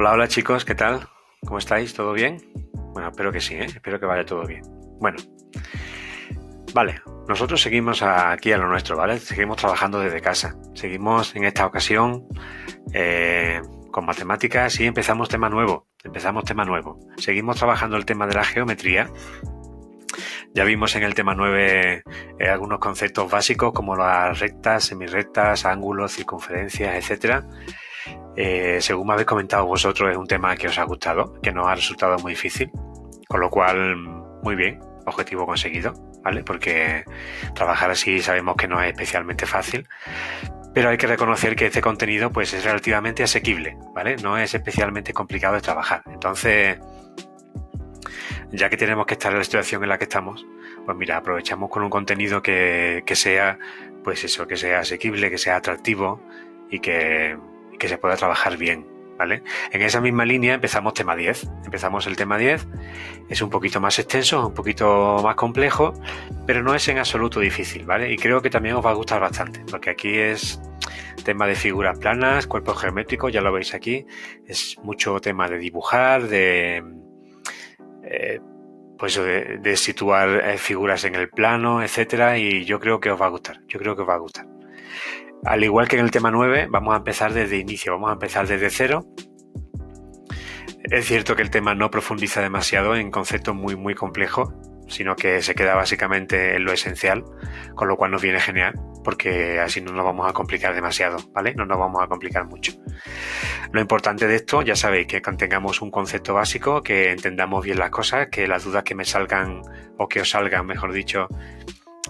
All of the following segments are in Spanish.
Hola, hola chicos, ¿qué tal? ¿Cómo estáis? ¿Todo bien? Bueno, espero que sí, ¿eh? Espero que vaya todo bien. Bueno, vale, nosotros seguimos aquí a lo nuestro, ¿vale? Seguimos trabajando desde casa. Seguimos en esta ocasión con matemáticas y empezamos tema nuevo. Seguimos trabajando el tema de la geometría. Ya vimos en el tema 9 algunos conceptos básicos como las rectas, semirrectas, ángulos, circunferencias, etcétera. Según me habéis comentado vosotros, es un tema que os ha gustado, que nos ha resultado muy difícil, con lo cual, muy bien, objetivo conseguido, ¿vale? Porque trabajar así sabemos que no es especialmente fácil, pero hay que reconocer que este contenido pues es relativamente asequible, ¿vale? No es especialmente complicado de trabajar. Entonces, ya que tenemos que estar en la situación en la que estamos, pues mira, aprovechamos con un contenido que sea, pues eso, que sea asequible, que sea atractivo y que se pueda trabajar bien, ¿vale? En esa misma línea empezamos tema 10. Empezamos el tema 10, es un poquito más extenso, un poquito más complejo, pero no es en absoluto difícil, ¿vale? Y creo que también os va a gustar bastante, porque aquí es tema de figuras planas, cuerpos geométricos, ya lo veis aquí, es mucho tema de dibujar, eh, pues de situar figuras en el plano, etcétera, y yo creo que os va a gustar, Al igual que en el tema 9, vamos a empezar desde inicio, vamos a empezar desde cero. Es cierto que el tema no profundiza demasiado en conceptos muy complejos, sino que se queda básicamente en lo esencial, con lo cual nos viene genial, porque así no nos vamos a complicar demasiado, ¿vale? No nos vamos a complicar mucho. Lo importante de esto, ya sabéis, que tengamos un concepto básico, que entendamos bien las cosas, que las dudas que me salgan, o que os salgan, mejor dicho,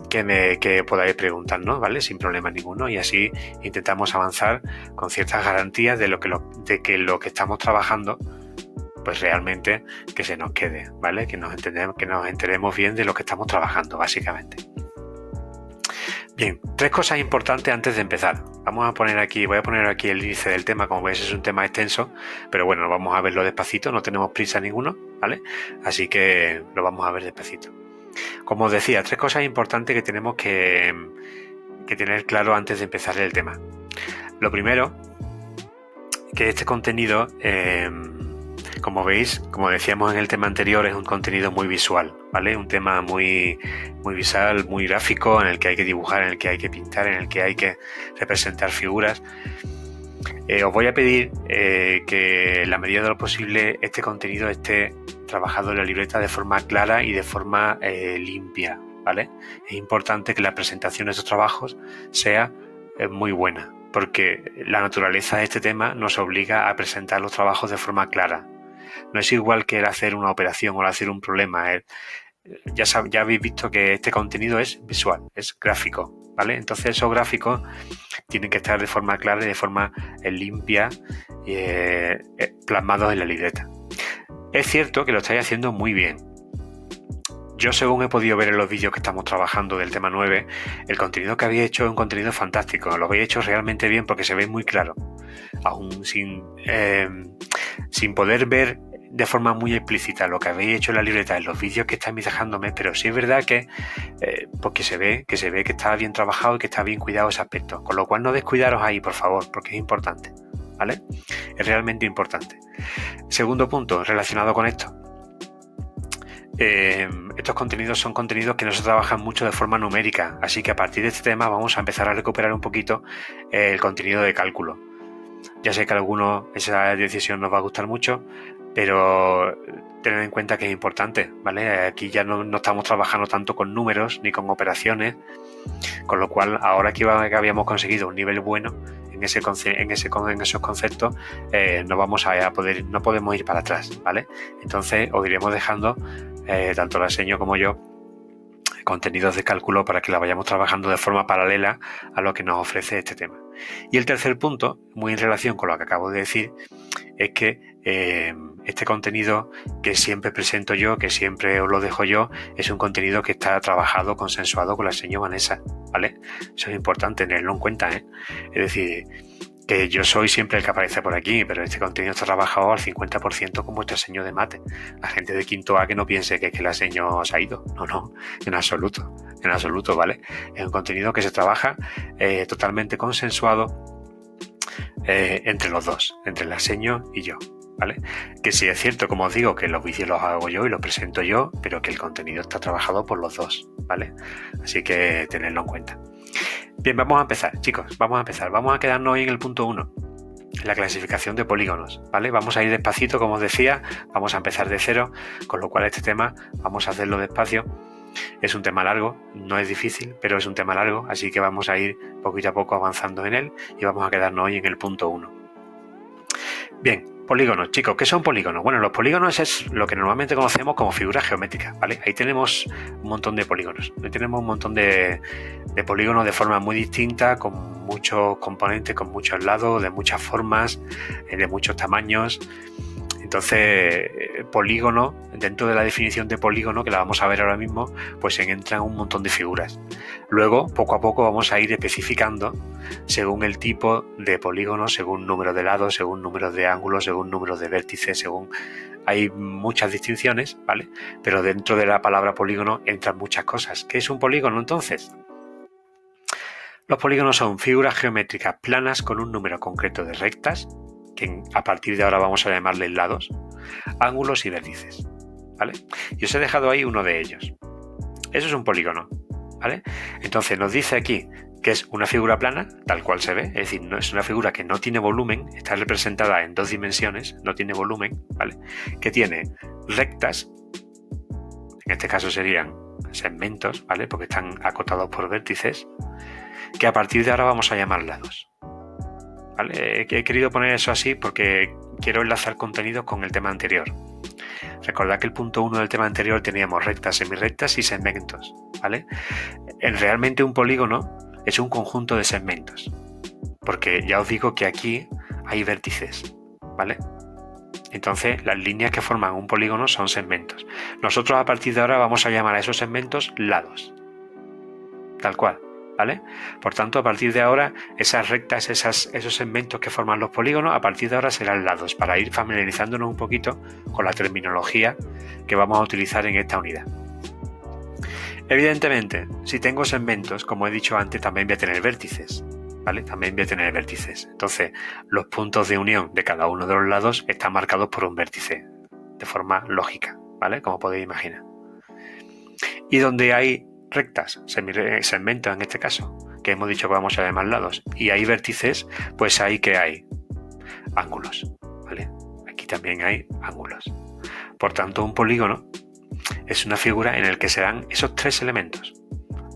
que podáis preguntarnos, ¿vale? Sin problema ninguno, y así intentamos avanzar con ciertas garantías de que lo que estamos trabajando pues realmente que se nos quede, ¿vale? Que nos enteremos bien de lo que estamos trabajando, básicamente. Bien, 3 cosas importantes antes de empezar. Voy a poner aquí el índice del tema, como veis es un tema extenso, pero bueno, vamos a verlo despacito, no tenemos prisa ninguno, ¿vale? Así que lo vamos a ver despacito. Como os decía, 3 cosas importantes que tenemos que tener claro antes de empezar el tema. Lo primero, que este contenido, como veis, como decíamos en el tema anterior, es un contenido muy visual, ¿vale? Un tema muy visual, muy gráfico, en el que hay que dibujar, en el que hay que pintar, en el que hay que representar figuras. Os voy a pedir que en la medida de lo posible este contenido esté trabajado en la libreta de forma clara y de forma limpia, ¿vale? Es importante que la presentación de estos trabajos sea muy buena, porque la naturaleza de este tema nos obliga a presentar los trabajos de forma clara. No es igual que el hacer una operación o el hacer un problema. Ya habéis visto que este contenido es visual, es gráfico, ¿vale? Entonces esos gráficos tienen que estar de forma clara y de forma limpia, plasmados en la libreta. Es cierto que lo estáis haciendo muy bien. Yo, según he podido ver en los vídeos que estamos trabajando del tema 9, el contenido que habéis hecho es un contenido fantástico. Lo habéis hecho realmente bien porque se ve muy claro. Aún sin poder ver de forma muy explícita lo que habéis hecho en la libreta en los vídeos que estáis dejándome, pero sí es verdad que porque se ve que está bien trabajado y que está bien cuidado ese aspecto. Con lo cual no descuidaros ahí, por favor, porque es importante, ¿vale? Es realmente importante. Segundo punto relacionado con esto. Estos contenidos son contenidos que no se trabajan mucho de forma numérica, así que a partir de este tema vamos a empezar a recuperar un poquito el contenido de cálculo. Ya sé que a algunos esa decisión nos va a gustar mucho, pero tened en cuenta que es importante, ¿vale? Aquí ya no estamos trabajando tanto con números ni con operaciones, con lo cual ahora que habíamos conseguido un nivel bueno en esos conceptos, no podemos ir para atrás, ¿vale? Entonces os iremos dejando, tanto la seño como yo, contenidos de cálculo para que la vayamos trabajando de forma paralela a lo que nos ofrece este tema. Y el tercer punto, muy en relación con lo que acabo de decir, es que este contenido que siempre presento yo, que siempre os lo dejo yo, es un contenido que está trabajado, consensuado con la señora Vanessa, ¿vale? Eso es importante tenerlo en cuenta, ¿eh? Es decir, que yo soy siempre el que aparece por aquí, pero este contenido está trabajado al 50% con vuestro señor de mate. La gente de quinto A que no piense que es que la señor se ha ido. No, en absoluto, ¿vale? Es un contenido que se trabaja totalmente consensuado entre los dos, entre la señor y yo, ¿vale? Que sí es cierto, como os digo, que los vídeos los hago yo y los presento yo, pero que el contenido está trabajado por los dos, ¿vale? Así que tenedlo en cuenta. Bien, vamos a empezar, chicos, vamos a empezar. Vamos a quedarnos hoy en el punto 1, la clasificación de polígonos, ¿vale? Vamos a ir despacito, como os decía, vamos a empezar de cero, con lo cual este tema vamos a hacerlo despacio. Es un tema largo, no es difícil, pero es un tema largo, así que vamos a ir poquito a poco avanzando en él y vamos a quedarnos hoy en el punto 1. Bien, polígonos, chicos, ¿qué son polígonos? Bueno, los polígonos es lo que normalmente conocemos como figuras geométricas, ¿vale? Ahí tenemos un montón de polígonos, ahí tenemos un montón de polígonos de forma muy distinta, con muchos componentes, con muchos lados, de muchas formas, de muchos tamaños. Entonces, polígono, dentro de la definición de polígono, que la vamos a ver ahora mismo, pues se entran un montón de figuras. Luego, poco a poco, vamos a ir especificando según el tipo de polígono, según número de lados, según números de ángulos, según números de vértices, según... Hay muchas distinciones, ¿vale? Pero dentro de la palabra polígono entran muchas cosas. ¿Qué es un polígono, entonces? Los polígonos son figuras geométricas planas con un número concreto de rectas, que a partir de ahora vamos a llamarles lados, ángulos y vértices, ¿vale? Y os he dejado ahí uno de ellos. Eso es un polígono, ¿vale? Entonces nos dice aquí que es una figura plana, tal cual se ve, es decir, no es una figura que no tiene volumen, está representada en 2 dimensiones, no tiene volumen, ¿vale? Que tiene rectas, en este caso serían segmentos, ¿vale? Porque están acotados por vértices, que a partir de ahora vamos a llamar lados. ¿Vale? He querido poner eso así porque quiero enlazar contenidos con el tema anterior. Recordad que el punto 1 del tema anterior teníamos rectas, semirrectas y segmentos, ¿vale? Realmente un polígono es un conjunto de segmentos, porque ya os digo que aquí hay vértices, ¿vale? Entonces las líneas que forman un polígono son segmentos. Nosotros a partir de ahora vamos a llamar a esos segmentos lados, tal cual. ¿Vale? Por tanto, a partir de ahora, esas rectas, esos segmentos que forman los polígonos, a partir de ahora serán lados, para ir familiarizándonos un poquito con la terminología que vamos a utilizar en esta unidad. Evidentemente, si tengo segmentos, como he dicho antes, también voy a tener vértices, ¿vale? También voy a tener vértices. Entonces, los puntos de unión de cada uno de los lados están marcados por un vértice, de forma lógica, ¿vale? Como podéis imaginar. Y donde hay rectas, segmentos en este caso, que hemos dicho que vamos a llamar lados, y hay vértices, pues ahí que hay ángulos, ¿vale? Aquí también hay ángulos. Por tanto, un polígono es una figura en la que se dan esos 3 elementos: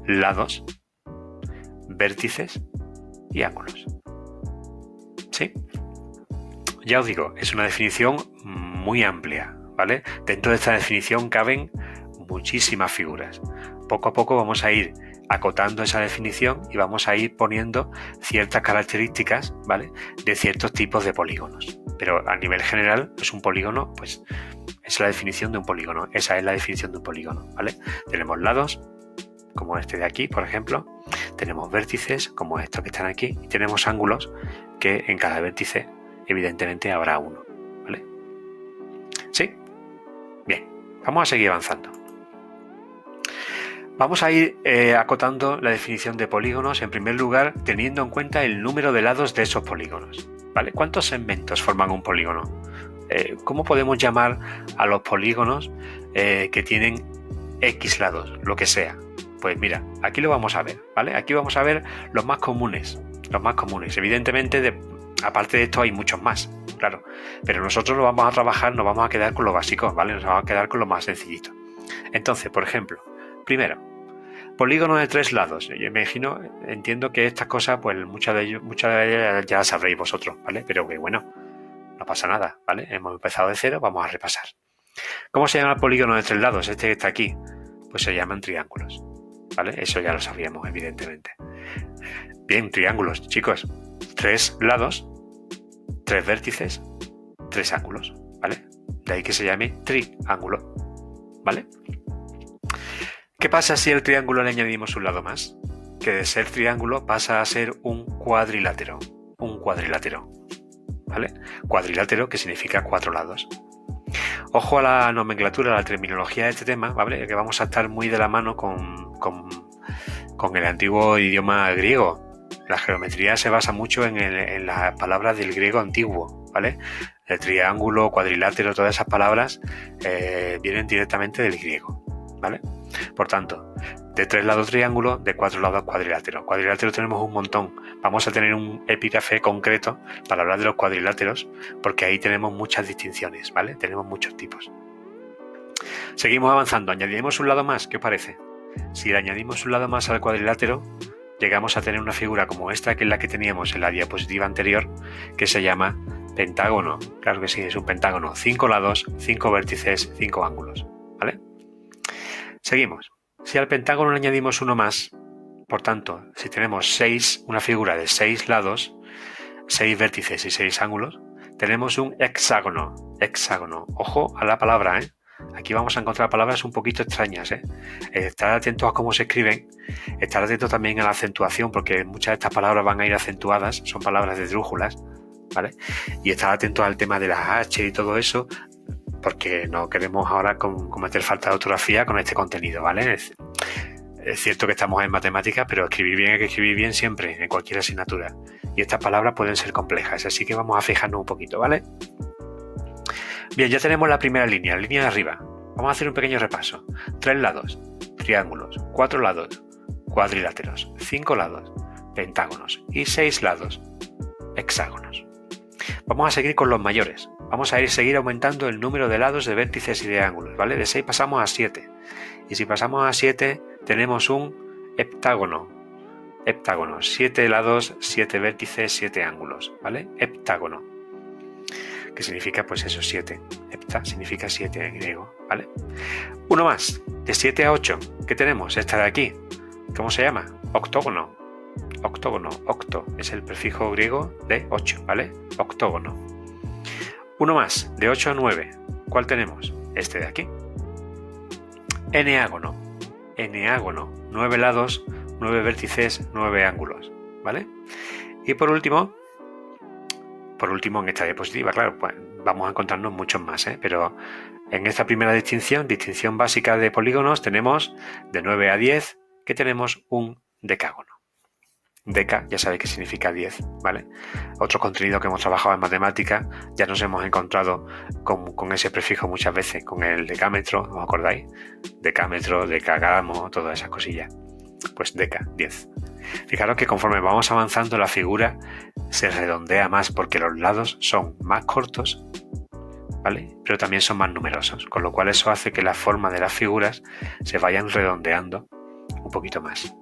lados, vértices y ángulos. ¿Sí? Ya os digo, es una definición muy amplia, ¿vale? Dentro de esta definición caben muchísimas figuras. Poco a poco vamos a ir acotando esa definición y vamos a ir poniendo ciertas características, ¿vale? De ciertos tipos de polígonos. Pero a nivel general, es un polígono, pues es la definición de un polígono. Esa es la definición de un polígono, ¿vale? Tenemos lados, como este de aquí, por ejemplo. Tenemos vértices, como estos que están aquí. Y tenemos ángulos, que en cada vértice, evidentemente, habrá uno, ¿vale? ¿Sí? Bien, vamos a seguir avanzando. Vamos a ir acotando la definición de polígonos, en primer lugar, teniendo en cuenta el número de lados de esos polígonos, ¿vale? ¿Cuántos segmentos forman un polígono? ¿Cómo podemos llamar a los polígonos que tienen X lados, lo que sea? Pues mira, aquí lo vamos a ver, ¿vale? Aquí vamos a ver los más comunes. Evidentemente, aparte de esto hay muchos más, claro, pero nosotros nos vamos a trabajar, nos vamos a quedar con lo básico, ¿vale? Nos vamos a quedar con lo más sencillito. Entonces, por ejemplo, primero, polígono de 3 lados. Yo entiendo que estas cosas, pues muchas de ellas ya las sabréis vosotros, ¿vale? Pero que bueno, no pasa nada, ¿vale? Hemos empezado de cero, vamos a repasar. ¿Cómo se llama el polígono de 3 lados? Este que está aquí, pues se llaman triángulos, ¿vale? Eso ya lo sabíamos, evidentemente. Bien, triángulos, chicos. 3 lados, 3 vértices, 3 ángulos, ¿vale? De ahí que se llame triángulo, ¿vale? ¿Qué pasa si al triángulo le añadimos un lado más? Que de ser triángulo pasa a ser un cuadrilátero. ¿Vale? Cuadrilátero, que significa 4 lados. Ojo a la nomenclatura, a la terminología de este tema, ¿vale? Que vamos a estar muy de la mano con el antiguo idioma griego. La geometría se basa mucho en las palabras del griego antiguo, ¿vale? El triángulo, cuadrilátero, todas esas palabras vienen directamente del griego, ¿vale? Por tanto, de 3 lados triángulo, de 4 lados cuadrilátero. Cuadrilátero tenemos un montón. Vamos a tener un epígrafe concreto para hablar de los cuadriláteros, porque ahí tenemos muchas distinciones, ¿vale? Tenemos muchos tipos. Seguimos avanzando. Añadiremos un lado más, ¿qué os parece? Si le añadimos un lado más al cuadrilátero, llegamos a tener una figura como esta, que es la que teníamos en la diapositiva anterior, que se llama pentágono. Claro que sí, es un pentágono. 5 lados, 5 vértices, 5 ángulos, ¿vale? Seguimos. Si al pentágono le añadimos uno más, por tanto, si tenemos una figura de 6 lados, 6 vértices y 6 ángulos, tenemos un hexágono. Hexágono. Ojo a la palabra, ¿eh? Aquí vamos a encontrar palabras un poquito extrañas, ¿eh? Estar atentos a cómo se escriben, estar atentos también a la acentuación, porque muchas de estas palabras van a ir acentuadas, son palabras de esdrújulas, ¿vale? Y estar atentos al tema de las H y todo eso, porque no queremos ahora cometer falta de ortografía con este contenido, ¿vale? Es cierto que estamos en matemáticas, pero escribir bien hay que escribir bien siempre, en cualquier asignatura. Y estas palabras pueden ser complejas, así que vamos a fijarnos un poquito, ¿vale? Bien, ya tenemos la primera línea, la línea de arriba. Vamos a hacer un pequeño repaso. 3 lados, triángulos. 4 lados, cuadriláteros. 5 lados, pentágonos. Y 6 lados, hexágonos. Vamos a seguir con los mayores. Vamos a seguir aumentando el número de lados, de vértices y de ángulos, ¿vale? De 6 pasamos a 7. Y si pasamos a 7, tenemos un heptágono. Heptágono. 7 lados, 7 vértices, 7 ángulos, ¿vale? Heptágono. Que significa, pues eso, 7. Hepta significa 7 en griego, ¿vale? Uno más. De 7 a 8. ¿Qué tenemos? Esta de aquí. ¿Cómo se llama? Octógono. Octógono. Octo. Es el prefijo griego de 8, ¿vale? Octógono. Uno más. De 8 a 9. ¿Cuál tenemos? Este de aquí. Eneágono. Eneágono. 9 lados, 9 vértices, 9 ángulos, ¿vale? Y por último, en esta diapositiva, claro, pues vamos a encontrarnos muchos más, pero en esta primera distinción básica de polígonos, tenemos de 9 a 10, que tenemos un decágono. Deca, ya sabéis que significa 10, ¿vale? Otro contenido que hemos trabajado en matemática, ya nos hemos encontrado con ese prefijo muchas veces, con el decámetro, ¿os acordáis? Decámetro, decagamo, todas esas cosillas. Pues deca, 10. Fijaros que conforme vamos avanzando, la figura se redondea más porque los lados son más cortos, ¿vale? Pero también son más numerosos, con lo cual eso hace que la forma de las figuras se vayan redondeando un poquito más.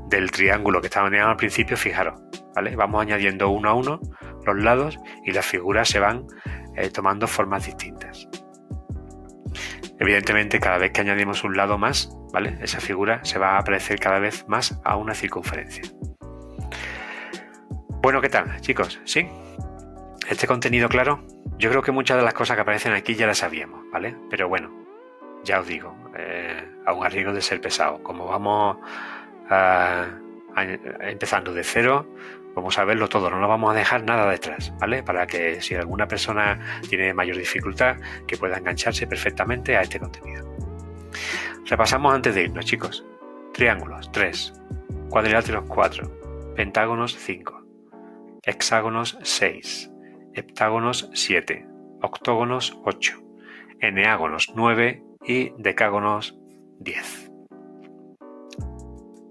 Del triángulo que estábamos al principio, fijaros, ¿vale? Vamos añadiendo uno a uno los lados y las figuras se van tomando formas distintas. Evidentemente, cada vez que añadimos un lado más, ¿vale? Esa figura se va a parecer cada vez más a una circunferencia. Bueno, ¿qué tal, chicos? ¿Sí? ¿Este contenido claro? Yo creo que muchas de las cosas que aparecen aquí ya las sabíamos, ¿vale? Pero bueno, ya os digo, a un riesgo de ser pesado. Como vamos empezando de cero, vamos a verlo todo, no nos vamos a dejar nada detrás, ¿vale? Para que si alguna persona tiene mayor dificultad, que pueda engancharse perfectamente a este contenido. Repasamos antes de irnos, chicos. Triángulos, 3. Cuadriláteros, 4. Pentágonos, 5. Hexágonos, 6. Heptágonos, 7. Octógonos, 8. Eneágonos, 9. Y decágonos, 10.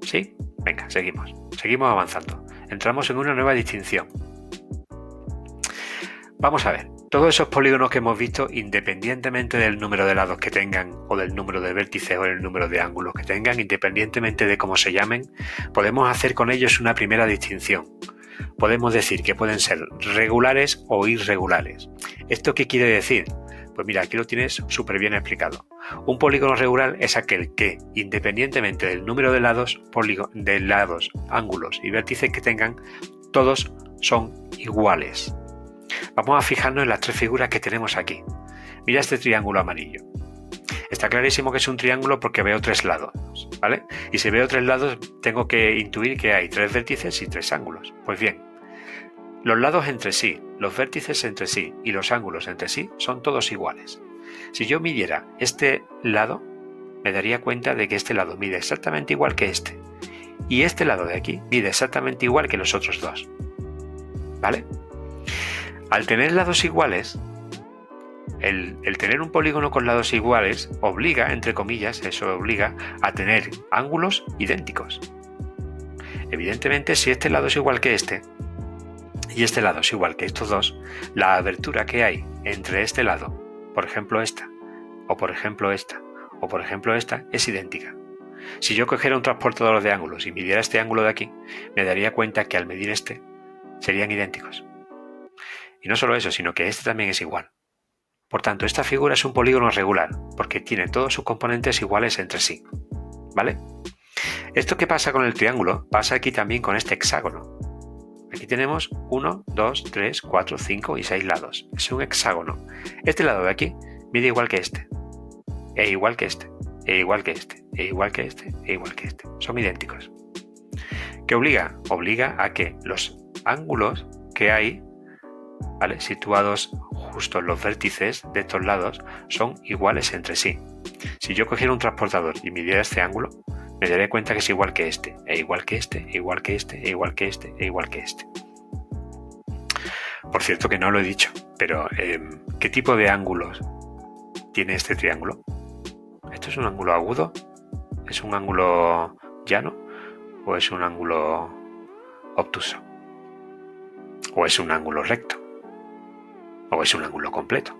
¿Sí? Venga, seguimos. Seguimos avanzando. Entramos en una nueva distinción. Vamos a ver. Todos esos polígonos que hemos visto, independientemente del número de lados que tengan, o del número de vértices o el número de ángulos que tengan, independientemente de cómo se llamen, podemos hacer con ellos una primera distinción. Podemos decir que pueden ser regulares o irregulares. ¿Esto qué quiere decir? Pues mira, aquí lo tienes súper bien explicado. Un polígono regular es aquel que, independientemente del número de lados, ángulos y vértices que tengan, todos son iguales. Vamos a fijarnos en las 3 figuras que tenemos aquí. Mira este triángulo amarillo. Está clarísimo que es un triángulo porque veo 3 lados, ¿vale? Y si veo 3 lados, tengo que intuir que hay 3 vértices y 3 ángulos. Pues bien, los lados entre sí, los vértices entre sí y los ángulos entre sí son todos iguales. Si yo midiera este lado, me daría cuenta de que este lado mide exactamente igual que este. Y este lado de aquí mide exactamente igual que los otros dos, ¿vale? Al tener lados iguales, el tener un polígono con lados iguales obliga, entre comillas, eso obliga a tener ángulos idénticos. Evidentemente, si este lado es igual que este y este lado es igual que estos dos, la abertura que hay entre este lado, por ejemplo esta, o por ejemplo esta, o por ejemplo esta, es idéntica. Si yo cogiera un transportador de ángulos y midiera este ángulo de aquí, me daría cuenta que al medir este, serían idénticos. Y no solo eso, sino que este también es igual. Por tanto, esta figura es un polígono regular, porque tiene todos sus componentes iguales entre sí. ¿Vale? Esto que pasa con el triángulo, pasa aquí también con este hexágono. Aquí tenemos 1, 2, 3, 4, 5 y 6 lados. Es un hexágono. Este lado de aquí mide igual que este, e igual que este, e igual que este, e igual que este, e igual que este. Son idénticos. ¿Qué obliga? Obliga a que los ángulos que hay, ¿vale?, situados justo en los vértices de estos lados, son iguales entre sí. Si yo cogiera un transportador y midiera este ángulo, me daré cuenta que es igual que este, e igual que este, e igual que este, e igual que este, e igual que este. Por cierto que no lo he dicho, pero ¿qué tipo de ángulos tiene este triángulo? ¿Esto es un ángulo agudo? ¿Es un ángulo llano? ¿O es un ángulo obtuso? ¿O es un ángulo recto? ¿O es un ángulo completo?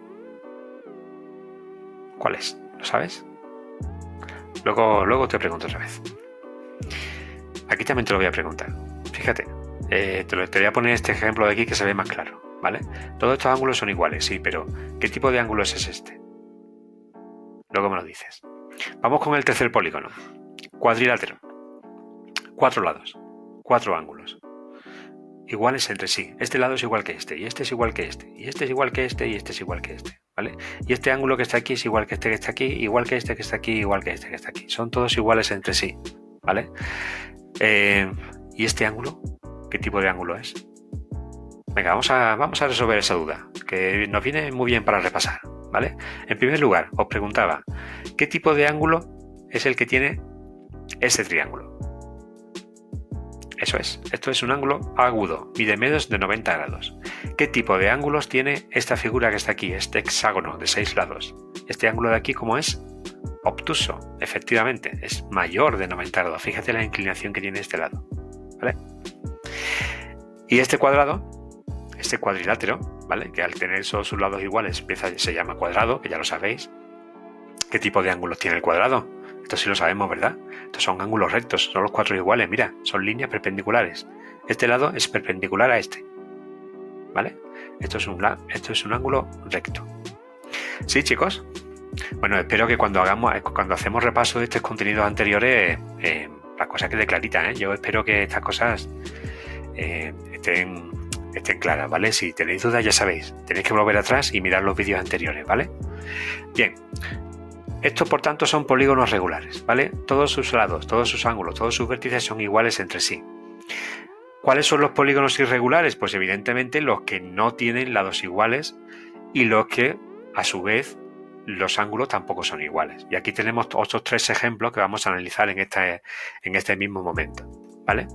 ¿Cuál es? ¿Lo sabes? Luego te pregunto otra vez. Aquí también te lo voy a preguntar. Fíjate, te voy a poner este ejemplo de aquí que se ve más claro, ¿vale? Todos estos ángulos son iguales, sí, pero ¿qué tipo de ángulo es este? Luego me lo dices. Vamos con el tercer polígono. Cuadrilátero. 4 lados, 4 ángulos. Iguales entre sí. Este lado es igual que este, y este es igual que este, y este es igual que este, y este es igual que este, ¿vale? Y este ángulo que está aquí es igual que este que está aquí, igual que este que está aquí, igual que este que está aquí. Son todos iguales entre sí, ¿vale? ¿Y este ángulo? ¿Qué tipo de ángulo es? Venga, vamos a resolver esa duda, que nos viene muy bien para repasar, ¿vale? En primer lugar, os preguntaba, ¿qué tipo de ángulo es el que tiene este triángulo? Eso es, esto es un ángulo agudo, mide menos de 90 grados. ¿Qué tipo de ángulos tiene esta figura que está aquí, este hexágono de 6 lados? Este ángulo de aquí, ¿cómo es? Obtuso, efectivamente, es mayor de 90 grados. Fíjate la inclinación que tiene este lado, ¿vale? Y este cuadrado, este cuadrilátero, ¿vale?, que al tener todos sus lados iguales se llama cuadrado, que ya lo sabéis. ¿Qué tipo de ángulos tiene el cuadrado? Esto sí lo sabemos, ¿verdad? Estos son ángulos rectos, son los 4 iguales, mira, son líneas perpendiculares. Este lado es perpendicular a este, ¿vale? Esto es un ángulo recto. ¿Sí, chicos? Bueno, espero que cuando hacemos repaso de estos contenidos anteriores, las cosas queden claritas, ¿eh? Yo espero que estas cosas estén claras, ¿vale? Si tenéis dudas, ya sabéis, tenéis que volver atrás y mirar los vídeos anteriores, ¿vale? Bien. Estos, por tanto, son polígonos regulares, ¿vale? Todos sus lados, todos sus ángulos, todos sus vértices son iguales entre sí. ¿Cuáles son los polígonos irregulares? Pues evidentemente los que no tienen lados iguales y los que, a su vez, los ángulos tampoco son iguales. Y aquí tenemos otros 3 ejemplos que vamos a analizar en este mismo momento, ¿vale?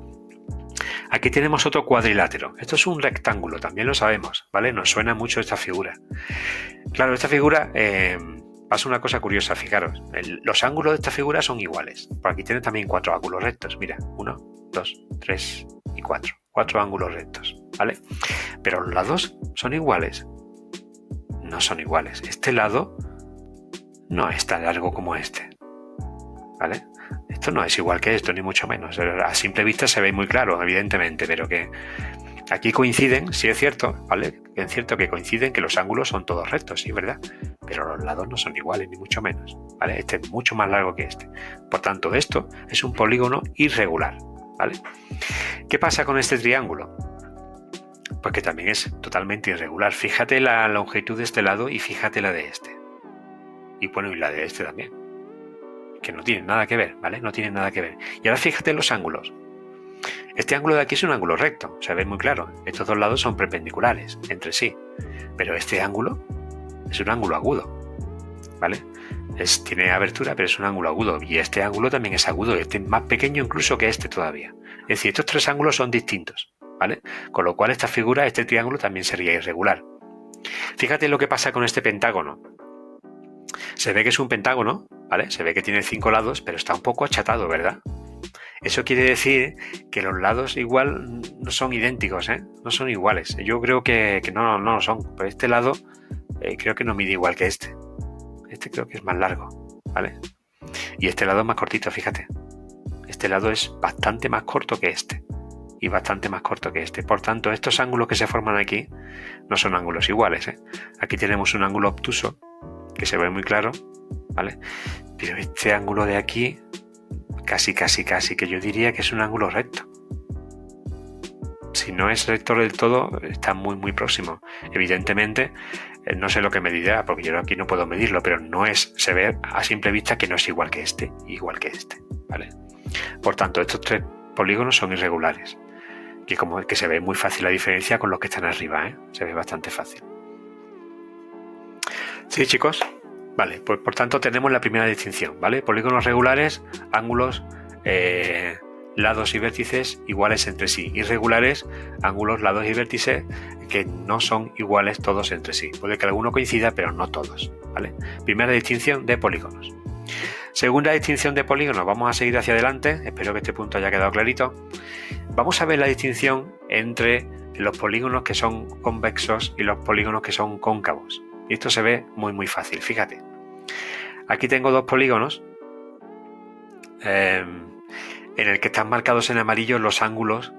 Aquí tenemos otro cuadrilátero. Esto es un rectángulo, también lo sabemos, ¿vale? Nos suena mucho esta figura. Claro, esta figura... pasa una cosa curiosa, fijaros, los ángulos de esta figura son iguales. Por aquí tiene también 4 ángulos rectos, mira, 1, 2, 3 y 4. 4 ángulos rectos, ¿vale? Pero los lados son iguales. No son iguales. Este lado no es tan largo como este, ¿vale? Esto no es igual que esto, ni mucho menos. A simple vista se ve muy claro, evidentemente, pero que aquí coinciden, sí es cierto, ¿vale? Es cierto que coinciden que los ángulos son todos rectos, sí, ¿verdad? Pero los lados no son iguales, ni mucho menos, ¿vale? Este es mucho más largo que este. Por tanto, esto es un polígono irregular, ¿vale? ¿Qué pasa con este triángulo? Pues que también es totalmente irregular. Fíjate la longitud de este lado y fíjate la de este. Y bueno, y la de este también. Que no tienen nada que ver, ¿vale? No tienen nada que ver. Y ahora fíjate los ángulos. Este ángulo de aquí es un ángulo recto, se ve muy claro. Estos dos lados son perpendiculares entre sí. Pero este ángulo es un ángulo agudo, ¿vale? Tiene abertura, pero es un ángulo agudo. Y este ángulo también es agudo. Este es más pequeño incluso que este todavía. Es decir, estos 3 ángulos son distintos, ¿vale? Con lo cual esta figura, este triángulo también sería irregular. Fíjate lo que pasa con este pentágono. Se ve que es un pentágono, ¿vale? Se ve que tiene 5 lados, pero está un poco achatado, ¿verdad? Eso quiere decir que los lados igual no son idénticos, ¿eh? No son iguales. Yo creo que no lo son. Pero este lado creo que no mide igual que este. Este creo que es más largo, ¿vale? Y este lado es más cortito, fíjate. Este lado es bastante más corto que este. Y bastante más corto que este. Por tanto, estos ángulos que se forman aquí no son ángulos iguales, ¿eh? Aquí tenemos un ángulo obtuso, que se ve muy claro, ¿vale? Pero este ángulo de aquí, casi, que yo diría que es un ángulo recto. Si no es recto del todo, está muy próximo. Evidentemente, no sé lo que medirá, porque yo aquí no puedo medirlo, pero se ve a simple vista que no es igual que este, ¿vale? Por tanto, estos 3 polígonos son irregulares. Y como que se ve muy fácil la diferencia con los que están arriba, ¿eh? Se ve bastante fácil. ¿Sí, chicos? Vale, pues por tanto tenemos la primera distinción, ¿vale? Polígonos regulares, ángulos, lados y vértices iguales entre sí. Irregulares, ángulos, lados y vértices que no son iguales todos entre sí. Puede que alguno coincida, pero no todos, ¿vale? Primera distinción de polígonos. Segunda distinción de polígonos, vamos a seguir hacia adelante, espero que este punto haya quedado clarito. Vamos a ver la distinción entre los polígonos que son convexos y los polígonos que son cóncavos. Y esto se ve muy fácil, fíjate. Aquí tengo 2 polígonos en el que están marcados en amarillo los ángulos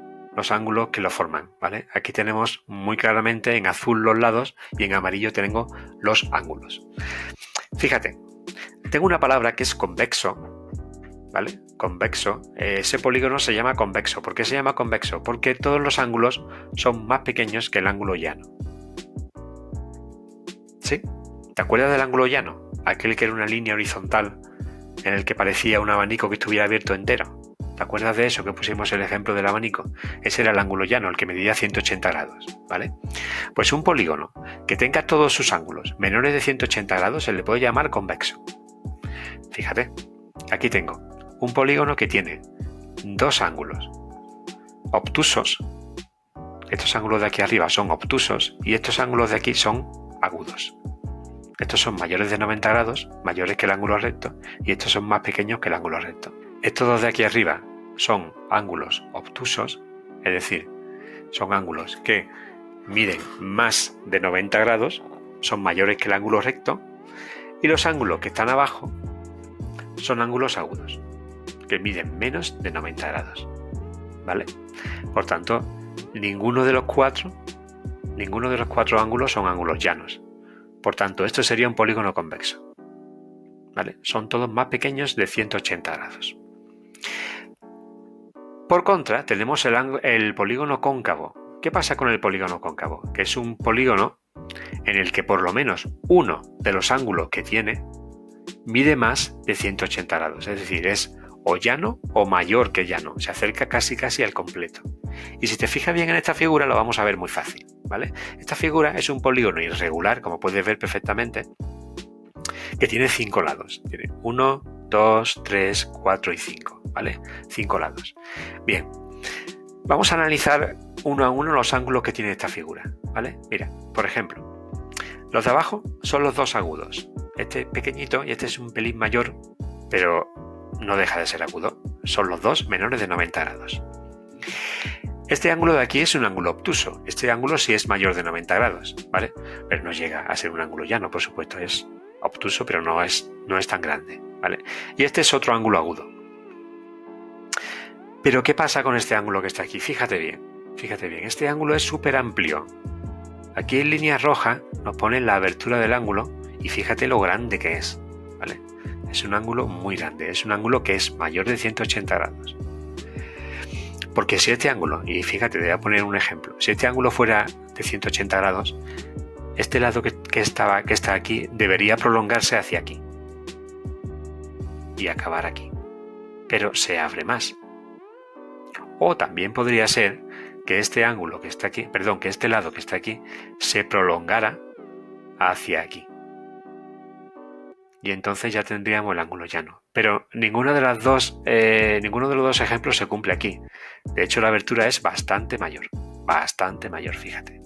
que lo forman, ¿vale? Aquí tenemos muy claramente en azul los lados y en amarillo tengo los ángulos. Fíjate, tengo una palabra que es convexo, ¿vale? Convexo. Ese polígono se llama convexo. ¿Por qué se llama convexo? Porque todos los ángulos son más pequeños que el ángulo llano. ¿Sí? ¿Te acuerdas del ángulo llano? Aquel que era una línea horizontal en el que parecía un abanico que estuviera abierto entero. ¿Te acuerdas de eso que pusimos el ejemplo del abanico? Ese era el ángulo llano, el que medía 180 grados, ¿vale? Pues un polígono que tenga todos sus ángulos menores de 180 grados se le puede llamar convexo. Fíjate, aquí tengo un polígono que tiene 2 ángulos obtusos. Estos ángulos de aquí arriba son obtusos y estos ángulos de aquí son agudos. Estos son mayores de 90 grados, mayores que el ángulo recto, y estos son más pequeños que el ángulo recto. Estos 2 de aquí arriba son ángulos obtusos, es decir, son ángulos que miden más de 90 grados, son mayores que el ángulo recto, y los ángulos que están abajo son ángulos agudos, que miden menos de 90 grados, ¿vale? Por tanto, ninguno de los cuatro ángulos son ángulos llanos. Por tanto, esto sería un polígono convexo, ¿vale? Son todos más pequeños de 180 grados. Por contra, tenemos el polígono cóncavo. ¿Qué pasa con el polígono cóncavo? Que es un polígono en el que por lo menos uno de los ángulos que tiene mide más de 180 grados. Es decir, es o llano o mayor que llano. Se acerca casi al completo. Y si te fijas bien en esta figura lo vamos a ver muy fácil, ¿vale? Esta figura es un polígono irregular, como puedes ver perfectamente, que tiene 5 lados. Tiene 1, 2, 3, 4 y 5, ¿vale? 5 lados. Bien, vamos a analizar uno a uno los ángulos que tiene esta figura, ¿vale? Mira, por ejemplo, los de abajo son los 2 agudos. Este es pequeñito y este es un pelín mayor, pero no deja de ser agudo. Son los 2 menores de 90 grados. Este ángulo de aquí es un ángulo obtuso. Este ángulo sí es mayor de 90 grados, ¿vale? Pero no llega a ser un ángulo llano, por supuesto. Es obtuso, pero no es tan grande, ¿vale? Y este es otro ángulo agudo. Pero ¿qué pasa con este ángulo que está aquí? Fíjate bien. Este ángulo es súper amplio. Aquí en línea roja nos pone la abertura del ángulo y fíjate lo grande que es, ¿vale? Es un ángulo muy grande. Es un ángulo que es mayor de 180 grados. Porque si este ángulo, y fíjate, te voy a poner un ejemplo, si este ángulo fuera de 180 grados, este lado que está aquí debería prolongarse hacia aquí y acabar aquí, pero se abre más. O también podría ser que este ángulo que está aquí, que este lado que está aquí se prolongara hacia aquí. Y entonces ya tendríamos el ángulo llano. Pero ninguno de los dos ejemplos se cumple aquí. De hecho, la abertura es bastante mayor, fíjate.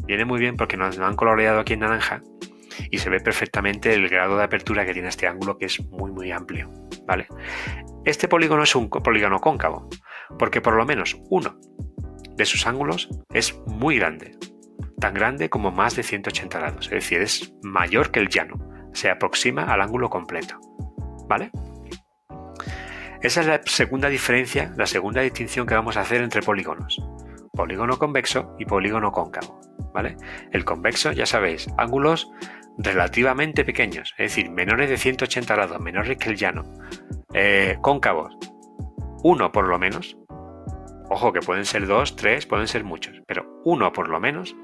Viene muy bien porque nos lo han coloreado aquí en naranja y se ve perfectamente el grado de apertura que tiene este ángulo, que es muy muy amplio, ¿vale? Este polígono es un polígono cóncavo, porque por lo menos uno de sus ángulos es muy grande, tan grande como más de 180 grados, es decir, es mayor que el llano, se aproxima al ángulo completo, ¿vale? Esa es la segunda diferencia, la segunda distinción que vamos a hacer entre polígonos. Polígono convexo y polígono cóncavo, ¿vale? El convexo, ya sabéis, ángulos relativamente pequeños, es decir, menores de 180 grados, menores que el llano. Cóncavos, uno por lo menos. Ojo, que pueden ser 2, 3, pueden ser muchos, pero uno por lo menos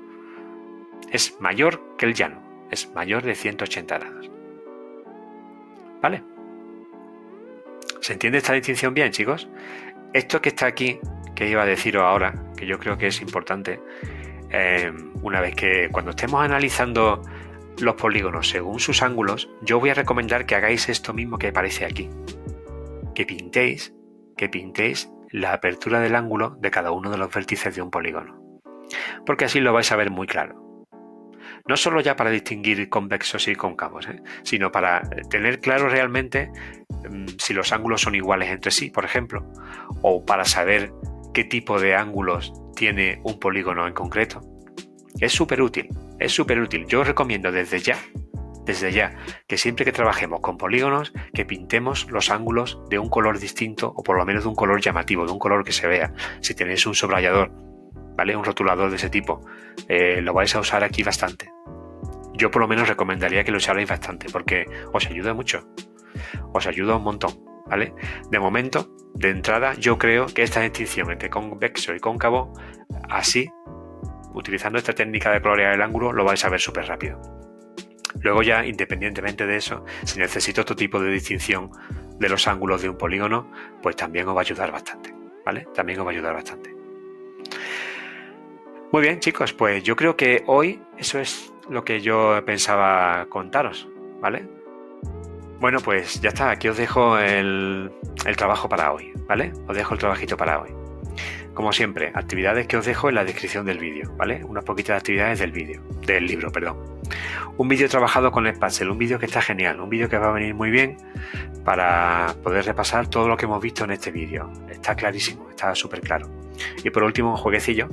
es mayor que el llano, es mayor de 180 grados. ¿Vale? ¿Se entiende esta distinción bien, chicos? Esto que está aquí, que iba a deciros ahora, que yo creo que es importante, una vez que cuando estemos analizando los polígonos según sus ángulos, yo voy a recomendar que hagáis esto mismo que aparece aquí. Que pintéis la apertura del ángulo de cada uno de los vértices de un polígono. Porque así lo vais a ver muy claro. No solo ya para distinguir convexos y cóncavos, sino para tener claro realmente si los ángulos son iguales entre sí, por ejemplo, o para saber qué tipo de ángulos tiene un polígono en concreto. Es súper útil, es súper útil. Yo os recomiendo desde ya, que siempre que trabajemos con polígonos, que pintemos los ángulos de un color distinto, o por lo menos de un color llamativo, de un color que se vea. Si tenéis un subrayador, ¿vale? Un rotulador de ese tipo, lo vais a usar aquí bastante. Yo por lo menos recomendaría que lo usarais bastante, porque os ayuda mucho, os ayuda un montón, ¿vale? De momento, de entrada, yo creo que esta distinción entre convexo y cóncavo, así, utilizando esta técnica de colorear el ángulo, lo vais a ver súper rápido. Luego ya, independientemente de eso, si necesito otro tipo de distinción de los ángulos de un polígono, pues también os va a ayudar bastante, ¿vale? También os va a ayudar bastante. Muy bien, chicos, pues yo creo que hoy eso es lo que yo pensaba contaros, ¿vale? Bueno, pues ya está, aquí os dejo el trabajo para hoy, ¿vale? Os dejo el trabajito para hoy. Como siempre, actividades que os dejo en la descripción del vídeo, ¿vale? Unas poquitas actividades del libro, perdón. Un vídeo trabajado con el Spatzle, un vídeo que está genial, un vídeo que va a venir muy bien para poder repasar todo lo que hemos visto en este vídeo. Está clarísimo, está súper claro. Y por último, un jueguecillo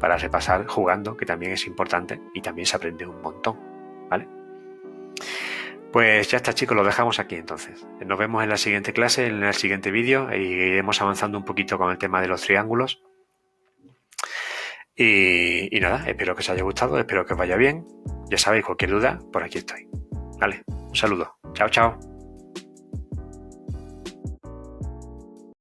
para repasar jugando, que también es importante y también se aprende un montón, ¿vale? Pues ya está, chicos, lo dejamos aquí entonces. Nos vemos en la siguiente clase, en el siguiente vídeo, e iremos avanzando un poquito con el tema de los triángulos. Y nada, espero que os haya gustado, espero que os vaya bien. Ya sabéis, cualquier duda, por aquí estoy. Vale, un saludo. Chao, chao.